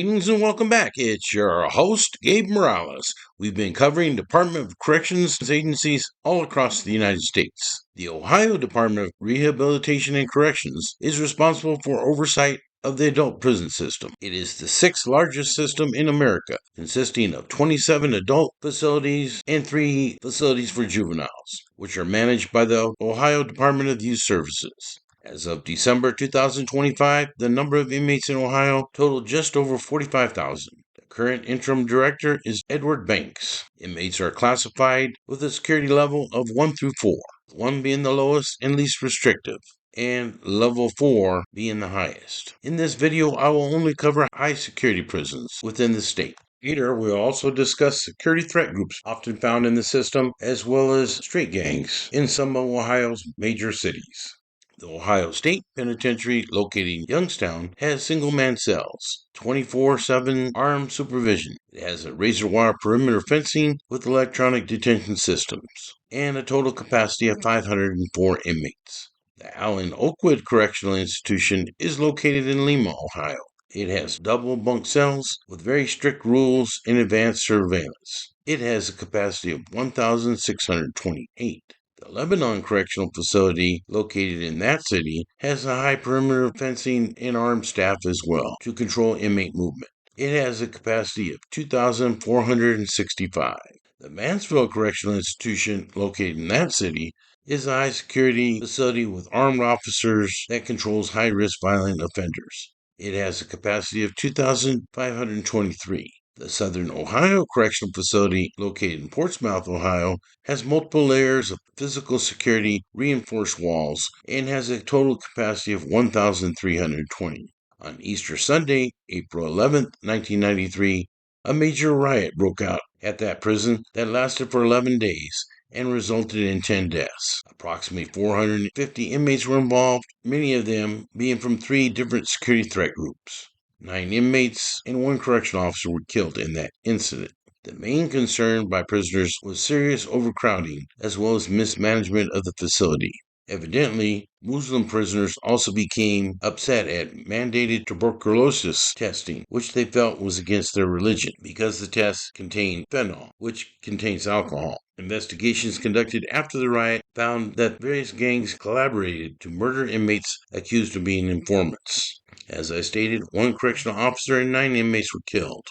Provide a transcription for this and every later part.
Greetings and welcome back. It's your host, Gabe Morales. We've been covering Department of Corrections agencies all across the United States. The Ohio Department of Rehabilitation and Corrections is responsible for oversight of the adult prison system. It is the sixth largest system in America, consisting of 27 adult facilities and 3 facilities for juveniles, which are managed by the Ohio Department of Youth Services. As of December 2025, the number of inmates in Ohio totaled just over 45,000. The current interim director is Edward Banks. Inmates are classified with a security level of 1 through 4, 1 being the lowest and least restrictive, and level 4 being the highest. In this video, I will only cover high security prisons within the state. Later, we'll also discuss security threat groups often found in the system, as well as street gangs in some of Ohio's major cities. The Ohio State Penitentiary, located in Youngstown, has single-man cells, 24/7 armed supervision. It has a razor wire perimeter fencing with electronic detention systems, and a total capacity of 504 inmates. The Allen Oakwood Correctional Institution is located in Lima, Ohio. It has double bunk cells with very strict rules and advanced surveillance. It has a capacity of 1,628. The Lebanon Correctional Facility, located in that city, has a high perimeter fencing and armed staff as well to control inmate movement. It has a capacity of 2,465. The Mansfield Correctional Institution, located in that city, is a high security facility with armed officers that controls high-risk violent offenders. It has a capacity of 2,523. The Southern Ohio Correctional Facility, located in Portsmouth, Ohio, has multiple layers of physical security, reinforced walls, and has a total capacity of 1,320. On Easter Sunday, April 11, 1993, a major riot broke out at that prison that lasted for 11 days and resulted in 10 deaths. Approximately 450 inmates were involved, many of them being from 3 different security threat groups. 9 inmates and 1 correctional officer were killed in that incident. The main concern by prisoners was serious overcrowding as well as mismanagement of the facility. Evidently, Muslim prisoners also became upset at mandated tuberculosis testing, which they felt was against their religion because the tests contained phenol, which contains alcohol. Investigations conducted after the riot found that various gangs collaborated to murder inmates accused of being informants. As I stated, 1 correctional officer and 9 inmates were killed.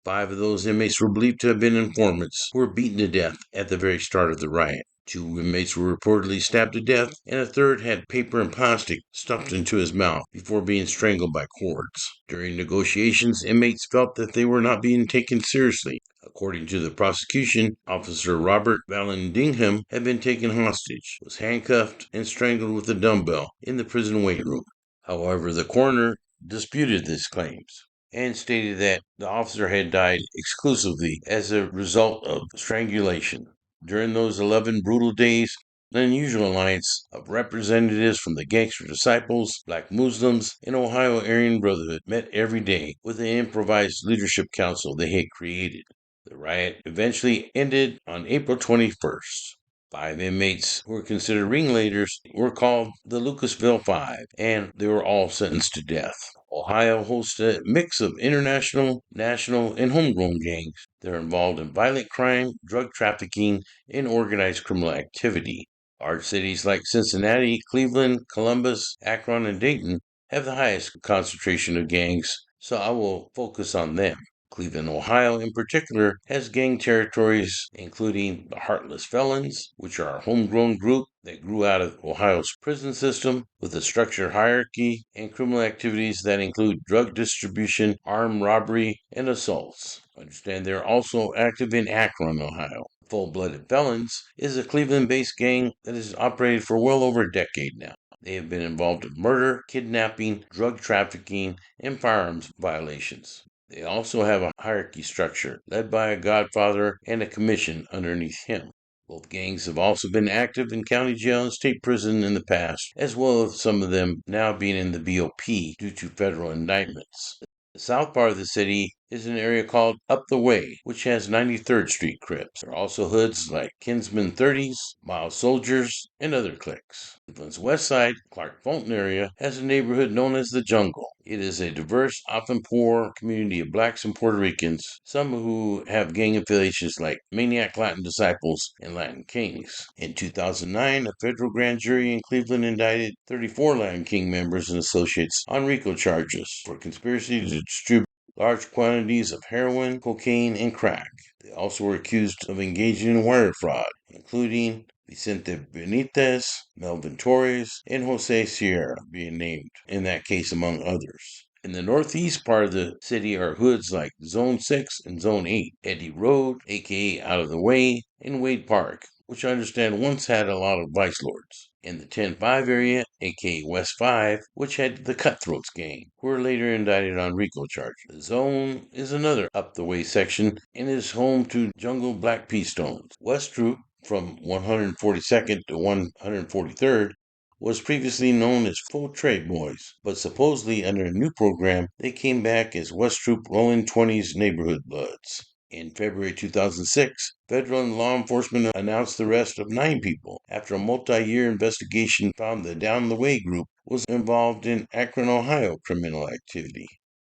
5 of those inmates were believed to have been informants who were beaten to death at the very start of the riot. 2 inmates were reportedly stabbed to death, and a third had paper and plastic stuffed into his mouth before being strangled by cords. During negotiations, inmates felt that they were not being taken seriously. According to the prosecution, Officer Robert Vallandigham had been taken hostage, was handcuffed, and strangled with a dumbbell in the prison weight room. However, the coroner disputed these claims and stated that the officer had died exclusively as a result of strangulation. During those 11 brutal days, an unusual alliance of representatives from the Gangster Disciples, Black Muslims, and Ohio Aryan Brotherhood met every day with an improvised leadership council they had created. The riot eventually ended on April 21st. 5 inmates who were considered ringleaders were called the Lucasville Five, and they were all sentenced to death. Ohio hosts a mix of international, national, and homegrown gangs that are involved in violent crime, drug trafficking, and organized criminal activity. Large cities like Cincinnati, Cleveland, Columbus, Akron, and Dayton have the highest concentration of gangs, so I will focus on them. Cleveland, Ohio, in particular, has gang territories including the Heartless Felons, which are a homegrown group that grew out of Ohio's prison system with a structured hierarchy and criminal activities that include drug distribution, armed robbery, and assaults. Understand they're also active in Akron, Ohio. Full-Blooded Felons is a Cleveland-based gang that has operated for well over a decade now. They have been involved in murder, kidnapping, drug trafficking, and firearms violations. They also have a hierarchy structure led by a godfather and a commission underneath him. Both gangs have also been active in county jail and state prison in the past, as well as some of them now being in the BOP due to federal indictments. The south part of the city is an area called Up the Way, which has 93rd Street Crips. There are also hoods like Kinsman 30s, Miles Soldiers, and other cliques. Cleveland's west side, Clark Fulton area, has a neighborhood known as the Jungle. It is a diverse, often poor community of blacks and Puerto Ricans, some who have gang affiliations like Maniac Latin Disciples and Latin Kings. In 2009, a federal grand jury in Cleveland indicted 34 Latin King members and associates on RICO charges for conspiracy to distribute large quantities of heroin, cocaine, and crack. They also were accused of engaging in wire fraud, including Vicente Benitez, Melvin Torres, and Jose Sierra being named in that case, among others. In the northeast part of the city are hoods like Zone 6 and Zone 8, Eddie Road, aka Out of the Way, and Wade Park, which I understand once had a lot of vice lords. In the 10-5 area, aka West 5, which had the Cutthroats gang, who were later indicted on RICO charges. The Zone is another up-the-way section and is home to Jungle Black Pea Stones. West Troop, from 142nd to 143rd, was previously known as Full Trade Boys, but supposedly under a new program, they came back as West Troop Rolling 20s Neighborhood Bloods. In February 2006, federal law enforcement announced the arrest of 9 people after a multi-year investigation found the Down the Way group was involved in Akron, Ohio criminal activity.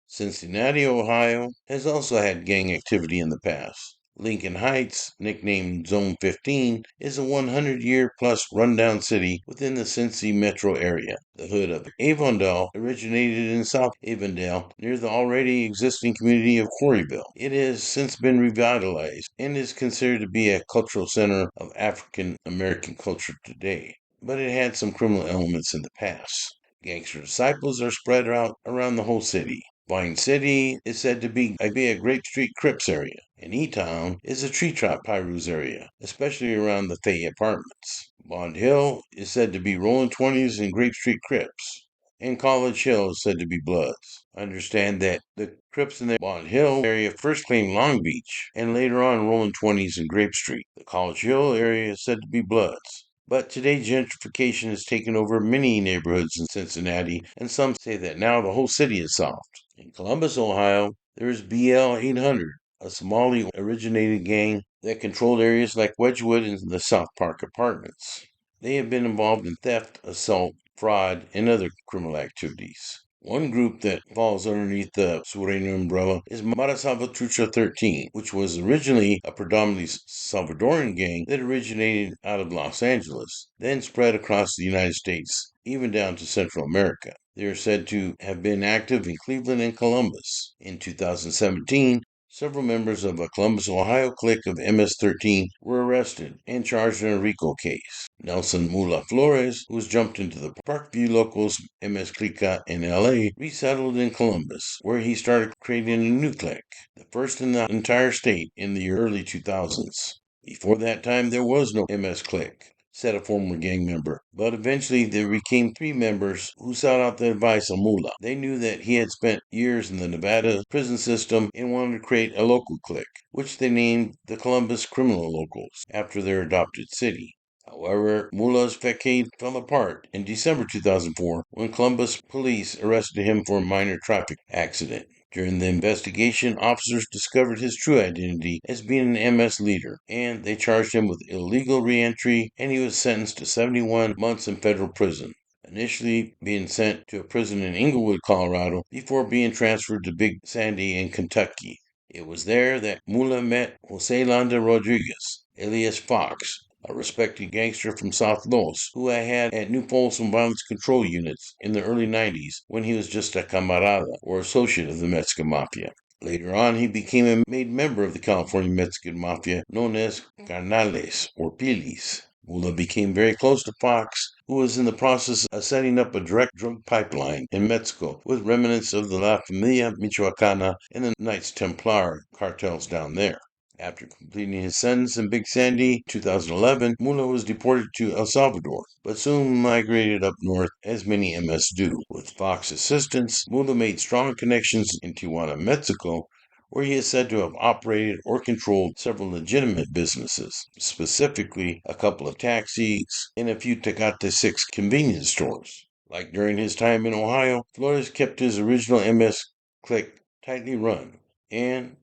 Cincinnati, Ohio has also had gang activity in the past. Lincoln Heights, nicknamed Zone 15, is a 100-year-plus rundown city within the Cincy metro area. The hood of Avondale originated in South Avondale near the already existing community of Quarryville. It has since been revitalized and is considered to be a cultural center of African American culture today, but it had some criminal elements in the past. Gangster disciples are spread out around the whole city. Vine City is said to be a Grape Street Crips area, and E-Town is a Tree Trap Pyrus area, especially around the Fay Apartments. Bond Hill is said to be Rolling 20s and Grape Street Crips, and College Hill is said to be Bloods. I understand that the Crips in the Bond Hill area first claimed Long Beach, and later on Rolling 20s and Grape Street. The College Hill area is said to be Bloods. But today gentrification has taken over many neighborhoods in Cincinnati, and some say that now the whole city is soft. In Columbus, Ohio, there is BL 800, a Somali-originated gang that controlled areas like Wedgwood and the South Park Apartments. They have been involved in theft, assault, fraud, and other criminal activities. One group that falls underneath the Sureño umbrella is Mara Salvatrucha 13, which was originally a predominantly Salvadoran gang that originated out of Los Angeles, then spread across the United States, even down to Central America. They are said to have been active in Cleveland and Columbus. In 2017, several members of a Columbus, Ohio clique of MS-13 were arrested and charged in a RICO case. Nelson Mula Flores, who was jumped into the Parkview locals MS clique in LA, resettled in Columbus, where he started creating a new clique, the first in the entire state in the early 2000s. Before that time, there was no MS clique, said a former gang member, but eventually there became 3 members who sought out the advice of Mula. They knew that he had spent years in the Nevada prison system and wanted to create a local clique, which they named the Columbus Criminal Locals, after their adopted city. However, Mula's facade fell apart in December 2004 when Columbus police arrested him for a minor traffic accident. During the investigation, officers discovered his true identity as being an MS leader, and they charged him with illegal reentry, and he was sentenced to 71 months in federal prison, initially being sent to a prison in Inglewood, Colorado, before being transferred to Big Sandy in Kentucky. It was there that Mula met Jose Landa Rodriguez, alias Fox, a respected gangster from South Los, who I had at New Folsom Violence Control Units in the early 90s when he was just a camarada, or associate of the Mexican Mafia. Later on, he became a made member of the California Mexican Mafia known as Carnales, or Pilis. Mula became very close to Fox, who was in the process of setting up a direct drug pipeline in Mexico with remnants of the La Familia Michoacana and the Knights Templar cartels down there. After completing his sentence in Big Sandy 2011, Mula was deported to El Salvador, but soon migrated up north, as many MS do. With Fox's assistance, Mula made strong connections in Tijuana, Mexico, where he is said to have operated or controlled several legitimate businesses, specifically a couple of taxis and a few Tecate 6 convenience stores. Like during his time in Ohio, Flores kept his original MS clique tightly run, And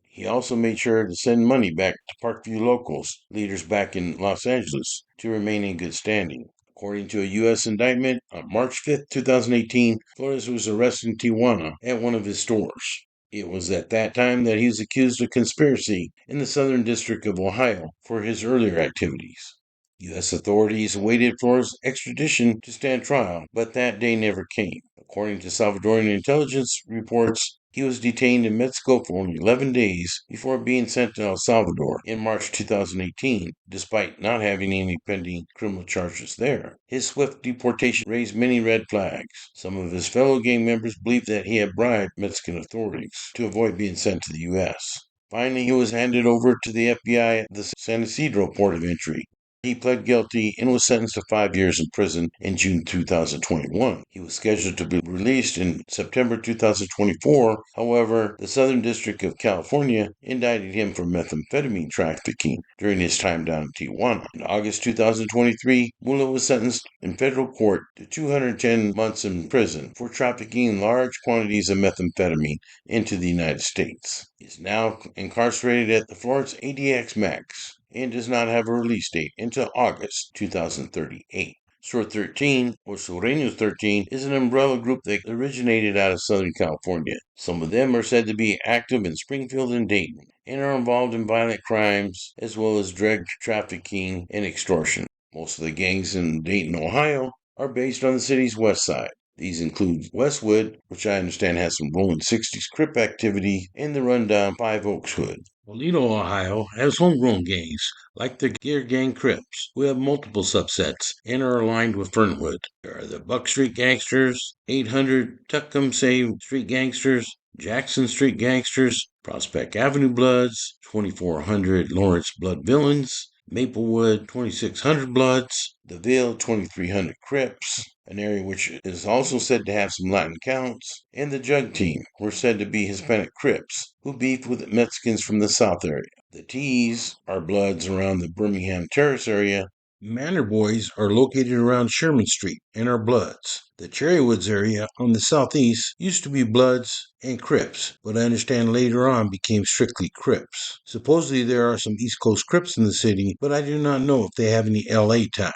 he also made sure to send money back to Parkview locals, leaders back in Los Angeles, to remain in good standing. According to a U.S. indictment, on March 5, 2018, Flores was arrested in Tijuana at one of his stores. It was at that time that he was accused of conspiracy in the Southern District of Ohio for his earlier activities. U.S. authorities awaited Flores' extradition to stand trial, but that day never came. According to Salvadorian intelligence reports, he was detained in Mexico for only 11 days before being sent to El Salvador in March 2018, despite not having any pending criminal charges there. His swift deportation raised many red flags. Some of his fellow gang members believed that he had bribed Mexican authorities to avoid being sent to the U.S. Finally, he was handed over to the FBI at the San Isidro port of entry. He pled guilty and was sentenced to 5 years in prison in June 2021. He was scheduled to be released in September 2024. However, the Southern District of California indicted him for methamphetamine trafficking during his time down in Tijuana. In August 2023, Mula was sentenced in federal court to 210 months in prison for trafficking large quantities of methamphetamine into the United States. He is now incarcerated at the Florence ADX Max and does not have a release date until August 2038. Sur 13, or Sureños 13, is an umbrella group that originated out of Southern California. Some of them are said to be active in Springfield and Dayton and are involved in violent crimes as well as drug trafficking and extortion. Most of the gangs in Dayton, Ohio, are based on the city's west side. These include Westwood, which I understand has some rolling 60s Crip activity, and the rundown Five Oaks Hood. Toledo, Ohio has homegrown gangs, like the Gear Gang Crips, who have multiple subsets and are aligned with Fernwood. There are the Buck Street Gangsters, 800 Tecumseh Street Gangsters, Jackson Street Gangsters, Prospect Avenue Bloods, 2400 Lawrence Blood Villains, Maplewood 2600 Bloods, the Ville 2300 Crips, an area which is also said to have some Latin counts, and the Jug Team were said to be Hispanic Crips who beefed with Mexicans from the South area. The T's are Bloods around the Birmingham Terrace area. Manor Boys are located around Sherman Street and are Bloods. The Cherrywoods area on the southeast used to be Bloods and Crips, but I understand later on became strictly Crips. Supposedly there are some East Coast Crips in the city, but I do not know if they have any LA ties.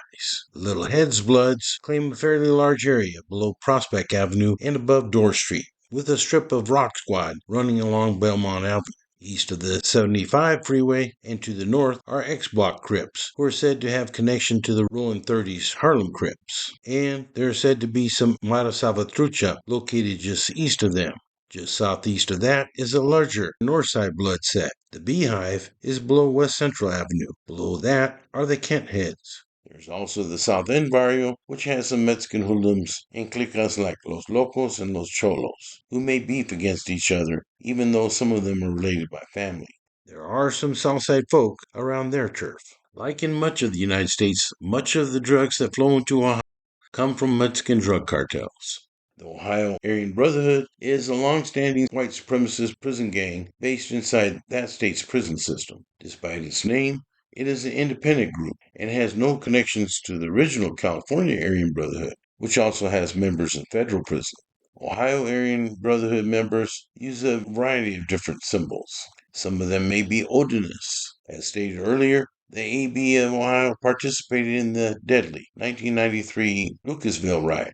The Little Heads Bloods claim a fairly large area below Prospect Avenue and above Dorr Street, with a strip of Rock Squad running along Belmont Avenue. East of the 75 freeway and to the north are X-Block Crips, who are said to have connection to the Rolling 30s Harlem Crips. And there are said to be some Mara Salvatrucha located just east of them. Just southeast of that is a larger Northside Blood set. The Beehive is below West Central Avenue. Below that are the Kent Heads. There's also the South End Barrio, which has some Mexican hoodlums and cliques like Los Locos and Los Cholos, who may beef against each other, even though some of them are related by family. There are some Southside folk around their turf. Like in much of the United States, much of the drugs that flow into Ohio come from Mexican drug cartels. The Ohio Aryan Brotherhood is a long-standing white supremacist prison gang based inside that state's prison system. Despite its name, it is an independent group and has no connections to the original California Aryan Brotherhood, which also has members in federal prison. Ohio Aryan Brotherhood members use a variety of different symbols. Some of them may be odinous. As stated earlier, the AB of Ohio participated in the deadly 1993 Lucasville Riot.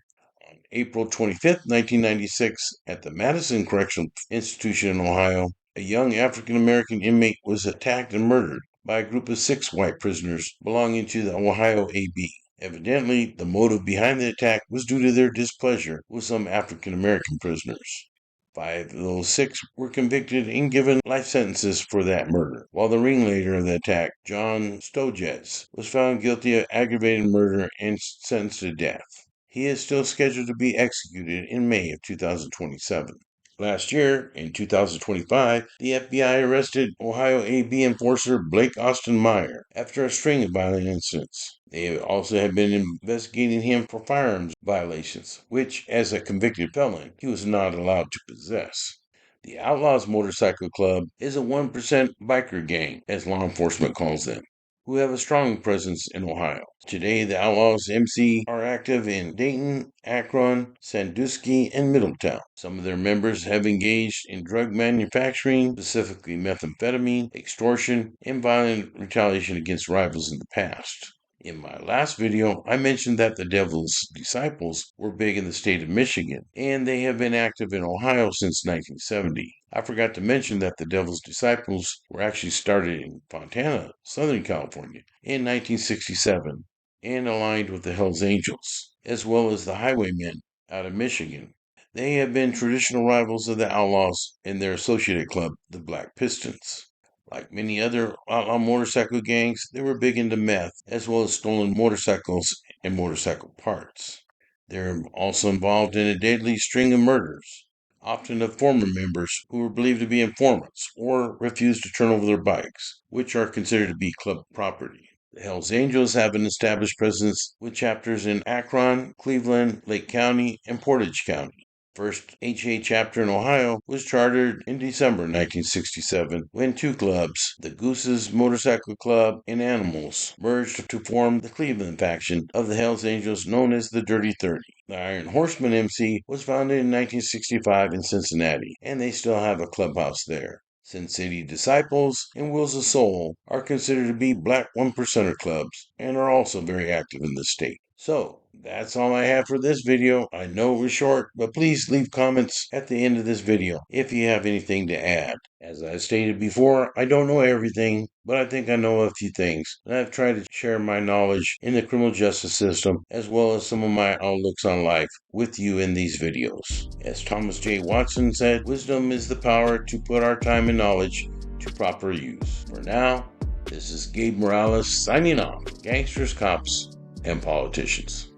On April 25, 1996, at the Madison Correctional Institution in Ohio, a young African American inmate was attacked and murdered by a group of 6 white prisoners belonging to the Ohio AB. Evidently, the motive behind the attack was due to their displeasure with some African American prisoners. 5 of those 6 were convicted and given life sentences for that murder, while the ringleader of the attack, John Stojets, was found guilty of aggravated murder and sentenced to death. He is still scheduled to be executed in May of 2027. Last year, in 2025, the FBI arrested Ohio AB enforcer Blake Austin Meyer after a string of violent incidents. They also have been investigating him for firearms violations, which, as a convicted felon, he was not allowed to possess. The Outlaws Motorcycle Club is a 1% biker gang, as law enforcement calls them, who have a strong presence in Ohio. Today, the Outlaws MC are active in Dayton, Akron, Sandusky, and Middletown. Some of their members have engaged in drug manufacturing, specifically methamphetamine, extortion, and violent retaliation against rivals in the past. In my last video, I mentioned that the Devil's Disciples were big in the state of Michigan, and they have been active in Ohio since 1970. I forgot to mention that the Devil's Disciples were actually started in Fontana, Southern California, in 1967, and aligned with the Hells Angels, as well as the Highwaymen out of Michigan. They have been traditional rivals of the Outlaws and their associated club, the Black Pistons. Like many other outlaw motorcycle gangs, they were big into meth, as well as stolen motorcycles and motorcycle parts. They're also involved in a deadly string of murders, often of former members who were believed to be informants or refused to turn over their bikes, which are considered to be club property. The Hells Angels have an established presence with chapters in Akron, Cleveland, Lake County, and Portage County. First HA chapter in Ohio was chartered in December 1967 when two clubs, the Goose's Motorcycle Club and Animals, merged to form the Cleveland faction of the Hells Angels known as the Dirty 30. The Iron Horseman MC was founded in 1965 in Cincinnati, and they still have a clubhouse there. Sin City Disciples and Wheels of Soul are considered to be black one-percenter clubs and are also very active in the state. So, that's all I have for this video. I know it was short, but please leave comments at the end of this video if you have anything to add. As I stated before, I don't know everything, but I think I know a few things, and I've tried to share my knowledge in the criminal justice system as well as some of my outlooks on life with you in these videos. As Thomas J. Watson said, wisdom is the power to put our time and knowledge to proper use. For now, this is Gabe Morales signing off. Gangsters, cops, and politicians.